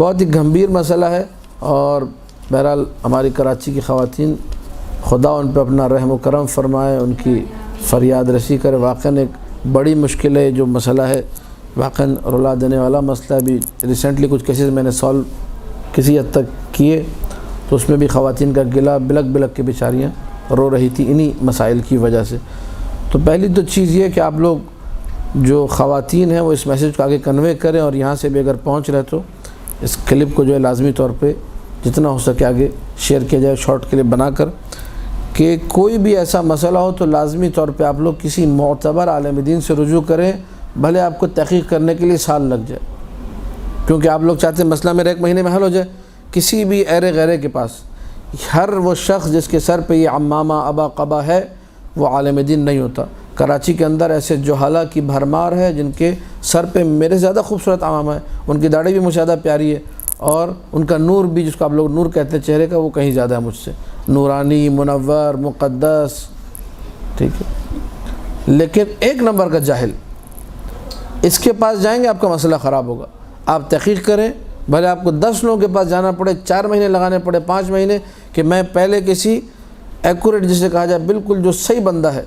بہت ہی گھمبیر مسئلہ ہے، اور بہرحال ہماری کراچی کی خواتین خدا ان پہ اپنا رحم و کرم فرمائے، ان کی فریاد رسی کرے۔ واقعاً ایک بڑی مشکل ہے جو مسئلہ ہے، واقعاً رلا دینے والا مسئلہ۔ بھی ریسنٹلی کچھ کیسز میں نے سالو کسی حد تک کیے، تو اس میں بھی خواتین کا گلا بلک بلک کے بیچاریاں رو رہی تھی انہی مسائل کی وجہ سے۔ تو پہلی تو چیز یہ کہ آپ لوگ جو خواتین ہیں وہ اس میسیج کو آگے کنوے کریں، اور یہاں سے بھی اگر پہنچ رہے تو اس کلپ کو جو ہے لازمی طور پہ جتنا ہو سکے آگے شیئر کیا جائے، شارٹ کلپ بنا کر، کہ کوئی بھی ایسا مسئلہ ہو تو لازمی طور پہ آپ لوگ کسی معتبر عالم دین سے رجوع کریں، بھلے آپ کو تحقیق کرنے کے لیے سال لگ جائے، کیونکہ آپ لوگ چاہتے ہیں مسئلہ میرا 1 مہینے میں حل ہو جائے۔ کسی بھی ایرے غیرے کے پاس ہر وہ شخص جس کے سر پہ یہ عمامہ ابا قبا ہے وہ عالم دین نہیں ہوتا۔ کراچی کے اندر ایسے جہالہ کی بھرمار ہے جن کے سر پہ میرے زیادہ خوبصورت عمامہ ہے، ان کی داڑھی بھی مجھ سے زیادہ پیاری ہے، اور ان کا نور بھی، جس کو آپ لوگ نور کہتے ہیں چہرے کا، وہ کہیں زیادہ ہے مجھ سے، نورانی، منور، مقدس، ٹھیک ہے۔ لیکن 1 نمبر کا جاہل، اس کے پاس جائیں گے آپ کا مسئلہ خراب ہوگا۔ آپ تحقیق کریں، بھلے آپ کو 10 لوگوں کے پاس جانا پڑے، 4 مہینے لگانے پڑے، 5 مہینے، کہ میں پہلے کسی ایکوریٹ جسے کہا جائے بالکل جو صحیح بندہ ہے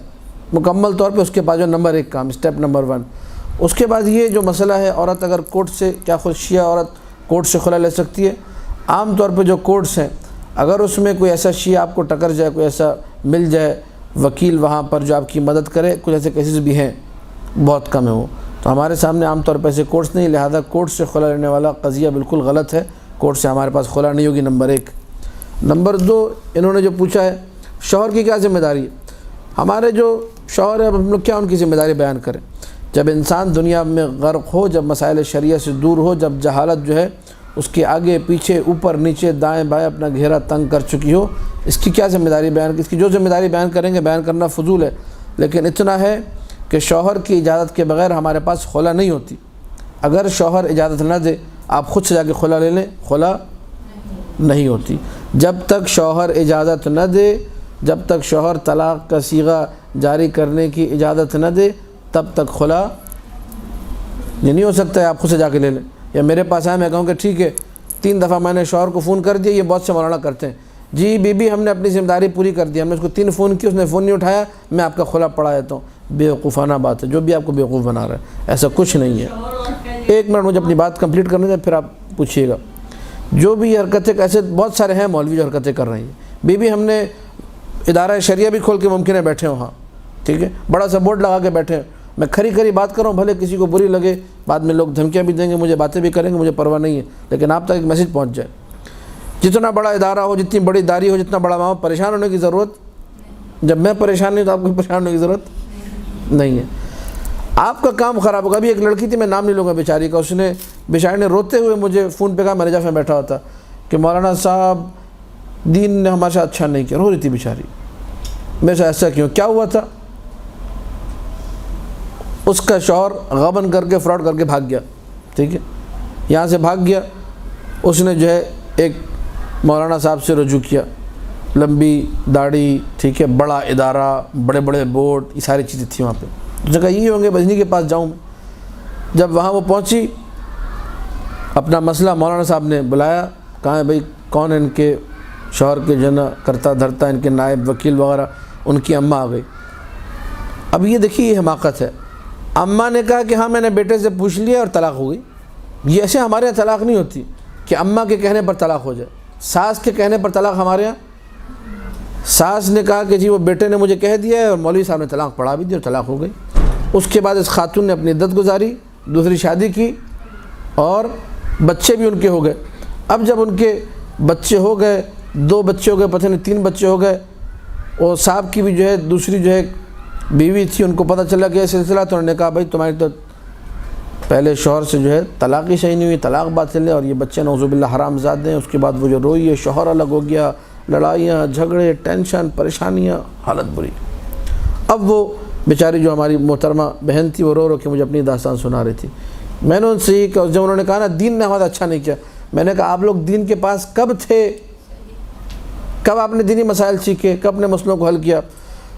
مکمل طور پہ اس کے پاس جو نمبر 1 کام، اسٹیپ نمبر 1۔ اس کے بعد یہ جو مسئلہ ہے، عورت اگر کورٹ سے، کیا خود شیعہ عورت کورٹ سے خلا لے سکتی ہے؟ عام طور پہ جو کورٹس ہیں، اگر اس میں کوئی ایسا شیعہ آپ کو ٹکر جائے، کوئی ایسا مل جائے وکیل وہاں پر جو آپ کی مدد کرے، کچھ ایسے کیسز بھی ہیں، بہت کم ہیں وہ، تو ہمارے سامنے عام طور پہ ایسے کورٹس نہیں، لہذا کورٹ سے خلا لینے والا قضیہ بالکل غلط ہے۔ کورٹ سے ہمارے پاس خلا نہیں ہوگی، نمبر 1۔ نمبر 2، انہوں نے جو پوچھا ہے شوہر کی کیا ذمہ داری ہے؟ ہمارے جو شوہر ہے، اب ہم لوگ کیا ان کی ذمہ داری بیان کریں؟ جب انسان دنیا میں غرق ہو، جب مسائل شریعہ سے دور ہو، جب جہالت جو ہے اس کے آگے پیچھے اوپر نیچے دائیں بائیں اپنا گھیرا تنگ کر چکی ہو، اس کی کیا ذمہ داری بیان؟ اس کی جو ذمہ داری بیان کریں گے، بیان کرنا فضول ہے، لیکن اتنا ہے کہ شوہر کی اجازت کے بغیر ہمارے پاس خلا نہیں ہوتی۔ اگر شوہر اجازت نہ دے، آپ خود سے جا کے خلا لے لیں، خلا نہیں ہوتی۔ جب تک شوہر اجازت نہ دے، جب تک شوہر طلاق کا صیغہ جاری کرنے کی اجازت نہ دے، تب تک خلا یہ نہیں ہو سکتا ہے آپ خود سے جا کے لے لیں۔ یا میرے پاس آئے، میں کہوں کہ ٹھیک ہے، 3 دفعہ میں نے شوہر کو فون کر دیا، یہ بہت سے مولانا کرتے ہیں، جی بی بی ہم نے اپنی ذمہ داری پوری کر دی، ہم نے اس کو 3 فون کی، اس نے فون نہیں اٹھایا، میں آپ کا خلا پڑھا دیتا ہوں۔ بیوقوفانہ بات ہے، جو بھی آپ کو بیوقوف بنا رہا ہے، ایسا کچھ نہیں ہے۔ 1 منٹ مجھے اپنی بات کمپلیٹ کرنے دیں، پھر آپ پوچھیے گا۔ جو بھی حرکتیں، ایسے بہت سارے ہیں مولوی جو حرکتیں کر رہے ہیں، بی بی ہم نے ادارہ شریعہ بھی کھول کے ممکن ہے بیٹھے ہوں، ہاں ٹھیک ہے، بڑا سا بورڈ لگا کے بیٹھے ہیں، میں کھری بات کر رہا ہوں، بھلے کسی کو بری لگے، بعد میں لوگ دھمکیاں بھی دیں گے، مجھے باتیں بھی کریں گے، مجھے پرواہ نہیں ہے، لیکن آپ تک ایک میسیج پہنچ جائے۔ جتنا بڑا ادارہ ہو، جتنی بڑی داری ہو، جتنا بڑا ماں، پریشان ہونے کی ضرورت، جب میں پریشان نہیں تو آپ کو پریشان ہونے کی ضرورت نہیں ہے۔ آپ کا کام خراب ہوگا۔ ابھی ایک لڑکی تھی، میں نام نہیں لوں گا بیچاری کا، اس نے بیچاری نے روتے ہوئے مجھے فون پہ کہا، میں نجف میں بیٹھا ہوتا کہ مولانا صاحب دین نے ہمارے ساتھ اچھا نہیں کیا، رو رہی تھی بیچاری، میرے ساتھ ایسا کیوں، کیا ہوا تھا؟ اس کا شوہر غبن کر کے، فراڈ کر کے بھاگ گیا، ٹھیک ہے، یہاں سے بھاگ گیا، اس نے جو ہے ایک مولانا صاحب سے رجوع کیا، لمبی داڑھی، ٹھیک ہے، بڑا ادارہ، بڑے بڑے بورڈ، یہ ساری چیزیں تھیں وہاں پہ۔ اس نے کہا یہ ہوں گے بجنی کے پاس جاؤں میں۔ جب وہاں وہ پہنچی، اپنا مسئلہ مولانا صاحب نے بلایا، کہا ہے بھائی کون ہے ان کے شوہر کے جنا کرتا دھرتا، ان کے نائب وکیل وغیرہ، ان کی اماں آ گئی۔ اب یہ دیکھیے، یہ حماقت ہے۔ اماں نے کہا کہ ہاں میں نے بیٹے سے پوچھ لیا اور طلاق ہو گئی۔ یہ ایسے ہمارے یہاں طلاق نہیں ہوتی کہ اماں کے کہنے پر طلاق ہو جائے، ساس کے کہنے پر طلاق ہمارے یہاں، ساس نے کہا کہ جی وہ بیٹے نے مجھے کہہ دیا ہے، اور مولوی صاحب نے طلاق پڑھا بھی دی اور طلاق ہو گئی۔ اس کے بعد اس خاتون نے اپنی عدت گزاری، دوسری شادی کی، اور بچے بھی ان کے ہو گئے۔ اب جب ان کے بچے ہو گئے، 2 بچے ہو گئے، پتہ نہیں 3 بچے ہو گئے، اور صاحب کی بھی جو ہے دوسری جو ہے بیوی تھی، ان کو پتہ چلا کہ یہ سلسلہ، تو انہوں نے کہا بھائی تمہاری تو پہلے شوہر سے جو ہے طلاق ہی صحیح نہیں ہوئی، طلاق باطل ہے، اور یہ بچے نعوذ باللہ حرام زاد ہیں۔ اس کے بعد وہ جو روئی ہے، شوہر الگ ہو گیا، لڑائیاں جھگڑے، ٹینشن، پریشانیاں، حالت بری۔ اب وہ بیچاری جو ہماری محترمہ بہن تھی، وہ رو رو کے مجھے اپنی داستان سنا رہی تھی۔ میں نے ان سے یہ کہا، جب انہوں نے کہا نا دین نے ہمارا اچھا نہیں کیا، میں نے کہا آپ لوگ دین کے پاس کب تھے؟ کب آپ نے دینی مسائل سیکھے؟ کب نے مسئلوں کو حل کیا؟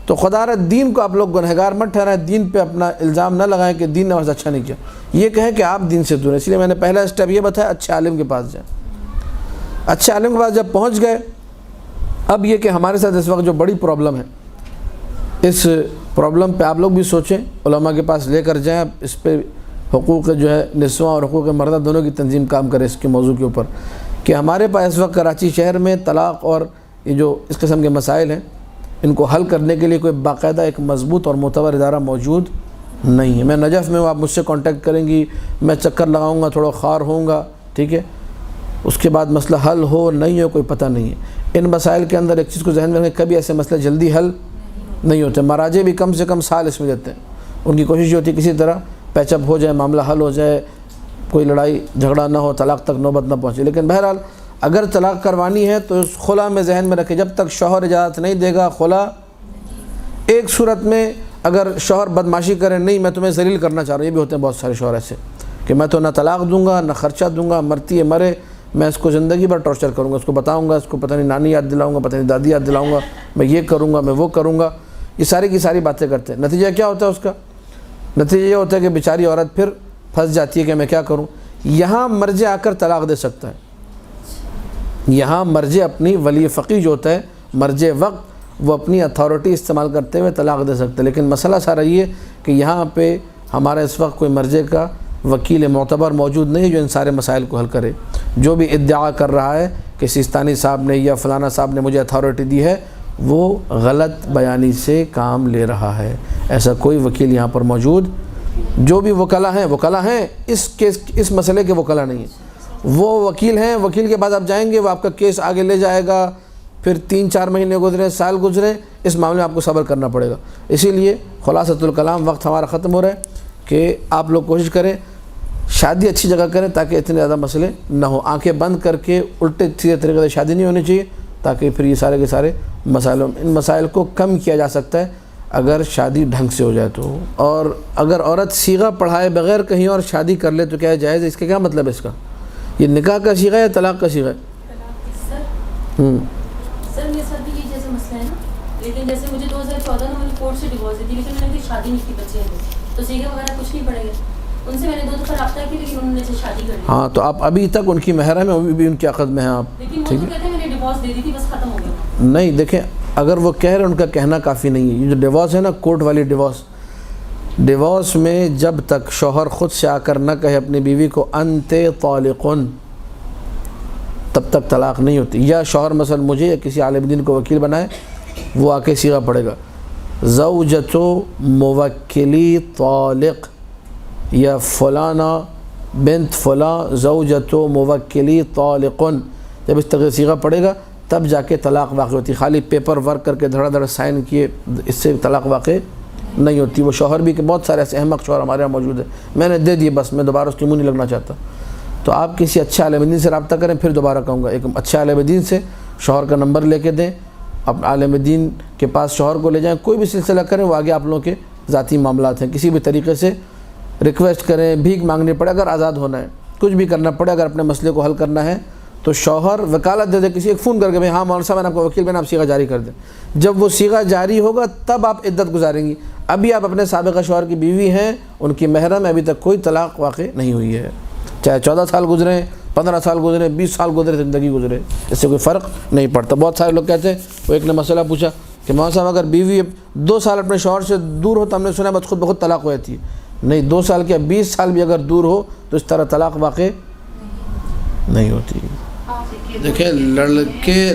تو خدا رہا دین کو آپ لوگ گنہگار مت ٹھہرائیں، دین پہ اپنا الزام نہ لگائیں کہ دین نے بس اچھا نہیں کیا، یہ کہیں کہ آپ دین سے دور ہیں۔ اس لیے میں نے پہلا اسٹیپ یہ بتایا، اچھے عالم کے پاس جائیں۔ اچھے عالم کے پاس جب پہنچ گئے، اب یہ کہ ہمارے ساتھ اس وقت جو بڑی پرابلم ہے، اس پرابلم پہ آپ لوگ بھی سوچیں، علماء کے پاس لے کر جائیں، اس پہ حقوق جو ہے نسواں اور حقوق مردہ دونوں کی تنظیم کام کرے اس کے موضوع کے اوپر، کہ ہمارے پاس اس وقت کراچی شہر میں طلاق اور یہ جو اس قسم کے مسائل ہیں ان کو حل کرنے کے لیے کوئی باقاعدہ ایک مضبوط اور معتبر ادارہ موجود نہیں ہے۔ میں نجف میں ہوں، آپ مجھ سے کانٹیکٹ کریں گی، میں چکر لگاؤں گا، تھوڑا خوار ہوں گا، ٹھیک ہے، اس کے بعد مسئلہ حل ہو نہیں ہو کوئی پتہ نہیں ہے۔ ان مسائل کے اندر ایک چیز کو ذہن میں رکھیں، کبھی ایسے مسئلے جلدی حل نہیں ہوتے، مراجع بھی کم سے کم سال اس میں دیتے ہیں، ان کی کوشش یہ ہوتی ہے کسی طرح پیچ اپ ہو جائے، معاملہ حل ہو جائے، کوئی لڑائی جھگڑا نہ ہو، طلاق تک نوبت نہ پہنچے۔ لیکن بہرحال اگر طلاق کروانی ہے تو اس خلا میں ذہن میں رکھے، جب تک شوہر اجازت نہیں دے گا خلا، ایک صورت میں اگر شوہر بدمعاشی کرے، نہیں میں تمہیں ذلیل کرنا چاہ رہا ہوں، یہ بھی ہوتے ہیں بہت سارے شوہر ایسے کہ میں تو نہ طلاق دوں گا نہ خرچہ دوں گا، مرتی ہے مرے، میں اس کو زندگی بھر ٹارچر کروں گا، اس کو بتاؤں گا، اس کو پتہ نہیں نانی یاد دلاؤں گا، پتہ نہیں دادی یاد دلاؤں گا، میں یہ کروں گا، میں وہ کروں گا، یہ ساری کی ساری باتیں کرتے ہیں۔ نتیجہ کیا ہوتا ہے اس کا؟ نتیجہ یہ ہوتا ہے کہ بیچاری عورت پھر پھنس جاتی ہے کہ میں کیا کروں۔ یہاں مرجع آ کر طلاق دے سکتا ہے، یہاں مرجع اپنی ولی فقی جو ہوتا ہے، مرجع وقت، وہ اپنی اتھارٹی استعمال کرتے ہوئے طلاق دے سکتے ہیں۔ لیکن مسئلہ سارا یہ ہے کہ یہاں پہ ہمارا اس وقت کوئی مرجع کا وکیل معتبر موجود نہیں جو ان سارے مسائل کو حل کرے۔ جو بھی ادعا کر رہا ہے کہ سیستانی صاحب نے یا فلانا صاحب نے مجھے اتھارٹی دی ہے، وہ غلط بیانی سے کام لے رہا ہے، ایسا کوئی وکیل یہاں پر موجود، جو بھی وکلا ہیں اس مسئلے کے وکلا نہیں ہیں، وہ وکیل ہیں، وکیل کے بعد آپ جائیں گے، وہ آپ کا کیس آگے لے جائے گا، پھر 3-4 مہینے گزرے، سال گزرے، اس معاملے میں آپ کو صبر کرنا پڑے گا۔ اسی لیے خلاصۃ الکلام، وقت ہمارا ختم ہو رہا ہے کہ آپ لوگ کوشش کریں شادی اچھی جگہ کریں تاکہ اتنے زیادہ مسئلے نہ ہوں، آنکھیں بند کر کے الٹے سیدھے طریقے سے شادی نہیں ہونی چاہیے، تاکہ پھر یہ سارے کے سارے ان مسائل کو کم کیا جا سکتا ہے اگر شادی ڈھنگ سے ہو جائے تو۔ اور اگر عورت صیغہ پڑھائے بغیر کہیں اور شادی کر لے تو کیا جائز ہے؟ اس کا کیا مطلب ہے؟ اس کا یہ نکاح کا صیغہ ہے یا طلاق کا صیغہ ہے؟ سر میرے ساتھ بھی یہ جیسے مسئلہ ہے نا، لیکن جیسے مجھے 2014 میں مجھے کورٹ سے ڈیورس دی تھی، لیکن میں نے شادی نہیں کی، بچے ہیں تو صیغہ وغیرہ کچھ نہیں پڑے گا، ان سے میں نے 2 دفعہ رابطہ کیا لیکن انہوں نے شادی کر لی۔ ہاں تو آپ ابھی تک ان کی محرم ہیں، ابھی بھی ان کے عقد میں ہیں آپ، لیکن وہ ٹھیک تو ہے؟ کہتے ہیں میں نے ڈیورس دے دی تھی، بس ختم ہو گیا۔ نہیں دیکھیں، اگر وہ کہہ رہے ہیں ان کا کہنا کافی نہیں ہے۔ یہ جو ڈیورس ہے نا، کورٹ والی ڈیورس میں جب تک شوہر خود سے آ کر نہ کہے اپنی بیوی کو انت طالقن، تب تک طلاق نہیں ہوتی۔ یا شوہر مثلا مجھے یا کسی عالم دین کو وکیل بنائے، وہ آ کے صیغہ پڑے گا زوجۃ موکلی طالق، یا فلانا بنت فلاں زوجۃ موکلی طالقن، جب اس طرح صیغہ پڑے گا تب جا کے طلاق واقع ہوتی۔ خالی پیپر ورک کر کے دھڑا دھڑ سائن کیے اس سے طلاق واقع نہیں ہوتی۔ وہ شوہر بھی کہ بہت سارے ایسے احمق شوہر ہمارے یہاں موجود ہیں، میں نے دے دیے بس، میں دوبارہ اس کی منہ نہیں لگنا چاہتا۔ تو آپ کسی اچھے عالم دین سے رابطہ کریں، پھر دوبارہ کہوں گا ایک اچھے عالم دین سے شوہر کا نمبر لے کے دیں، اپنے عالم دین کے پاس شوہر کو لے جائیں، کوئی بھی سلسلہ کریں، وہ آگے آپ لوگوں کے ذاتی معاملات ہیں، کسی بھی طریقے سے ریکویسٹ کریں، بھیک مانگنی پڑے، اگر آزاد ہونا ہے، کچھ بھی کرنا پڑے، اگر اپنے مسئلے کو حل کرنا ہے تو شوہر وکالت دے دے، کسی ایک فون کر کے بھائی ہاں مولانا صاحب میں نے آپ کو وکیل بنا، آپ صیغہ جاری کر دیں۔ جب وہ صیغہ جاری ہوگا تب آپ عدت گزاریں گی۔ ابھی آپ اپنے سابقہ شوہر کی بیوی ہیں، ان کی محرم ہے، ابھی تک کوئی طلاق واقع نہیں ہوئی ہے، چاہے 14 سال گزرے، 15 سال گزرے، 20 سال گزرے، زندگی گزرے، اس سے کوئی فرق نہیں پڑتا۔ بہت سارے لوگ کہتے ہیں، وہ ایک نے مسئلہ پوچھا کہ مولانا صاحب اگر بیوی 2 سال اپنے شوہر سے دور ہو تو ہم نے سنا بس خود بخود طلاق ہو جاتی ہے۔ نہیں، 2 سال کیا 20 سال بھی اگر دور ہو تو اس طرح طلاق واقع نہیں ہوتی۔ دیکھیں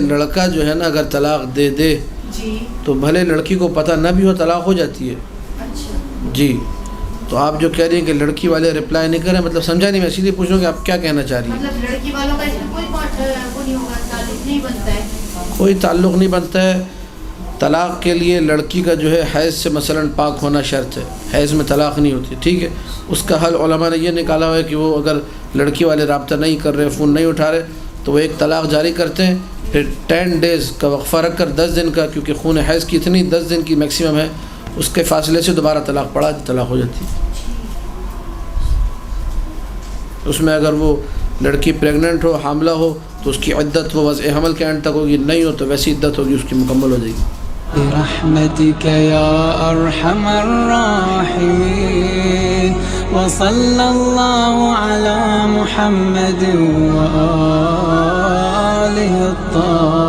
لڑکا جو ہے نا اگر طلاق دے دے تو بھلے لڑکی کو پتہ نہ بھی ہو طلاق ہو جاتی ہے۔ جی، تو آپ جو کہہ رہی ہیں کہ لڑکی والے رپلائی نہیں کریں، مطلب سمجھا نہیں، میں سیدھے پوچھ رہا ہوں کہ آپ کیا کہنا چاہ رہی ہیں؟ مطلب لڑکی والوں کا اس میں کوئی تعلق نہیں بنتا ہے، کوئی تعلق نہیں بنتا ہے۔ طلاق کے لیے لڑکی کا جو ہے حیض سے مثلا پاک ہونا شرط ہے، حیض میں طلاق نہیں ہوتی، ٹھیک ہے۔ اس کا حل علماء نے یہ نکالا ہوا ہے کہ وہ اگر لڑکی والے رابطہ نہیں کر رہے، فون نہیں اٹھا رہے، تو وہ ایک طلاق جاری کرتے ہیں، پھر 10 ڈیز کا وقفہ رکھ کر 10 دن کا، کیونکہ خون حیض کی اتنی 10 دن کی میکسیمم ہے، اس کے فاصلے سے دوبارہ طلاق پڑا، طلاق ہو جاتی ہے۔ اس میں اگر وہ لڑکی پریگننٹ ہو، حاملہ ہو، تو اس کی عدت وہ وضع حمل کے اینڈ تک ہوگی، نہیں ہو تو ویسی عدت ہوگی، اس کی مکمل ہو جائے گی۔ برحمتك يا أرحم الراحمين وصلى الله على محمد وآله الطاهرين